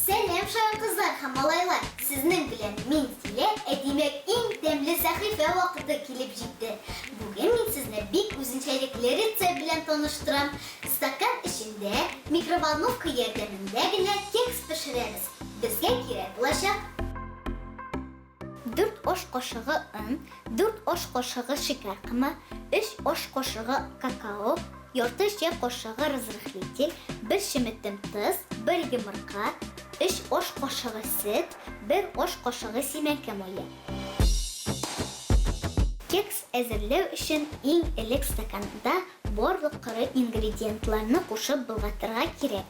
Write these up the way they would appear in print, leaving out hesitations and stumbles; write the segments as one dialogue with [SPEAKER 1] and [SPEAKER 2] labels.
[SPEAKER 1] Selam şayan kızlar, hamalaylar. Sizin bilen men sizle edimek en demli sahife vakti kelip jitdi. Bugün men sizni bek üzünçelikli retsept bilen tanıştıram. Stakan içinde mikrovalnovka yordamidagina keks pişiramiz. Bizga kerak bo'lajak 4 osh qoshiqi un, 4 osh qoshiqi shakar qima, 3 osh qoshiqi kakao, yarım çay qoshiqi razrıhlitel, 1 shimitim tuz, 1 yumurta, 3 osh qoshiqi süt, 1 osh qoshiqi semenka moyi. Keks әзерләү өчен иң элек стаканда барлык кыры ингредиентларны кушып болгатырга кирәк.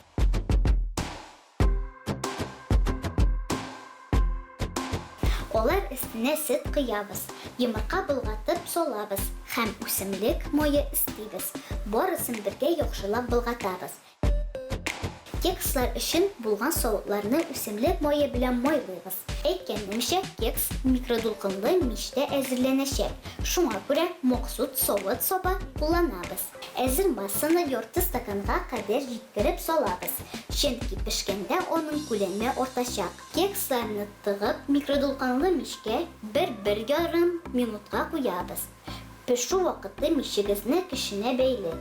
[SPEAKER 1] Олар өстенә сөт кыябыз, йомырка болгатып солабыз һәм үсемлек мое истибез. Барысын бергә яхшылап болгатабыз. Кекслар өчен булган савытларны үсемлек мое белән майлыйбыз. Әйткәнемчә, кекс микродулкынлы мичтә әзерләнәчәк. Шуңа күрә махсус савыт саба кулланабыз. Әзер массаны ярты стаканга кадәр җиткереп салабыз. Чөнки пешкәндә аның күләме артачак. Кексларны тыгып микродулкынлы мичкә 1-1,5 минутка куябыз. Пешү вакыты мичегезне кешенә бәйле.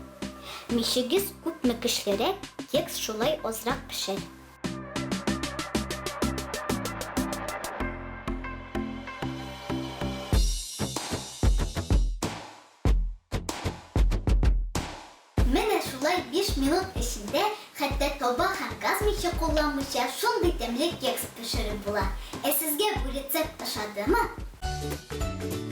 [SPEAKER 1] Мичегез күпме кичлерәк, кекс шулай азрак пешер. Менә шулай 5 минут эчендә хәтта таба һәм газ миче кулланмыйча шундый тәмле кекс пешереп була. Сезгә бу рецепт ошадымы?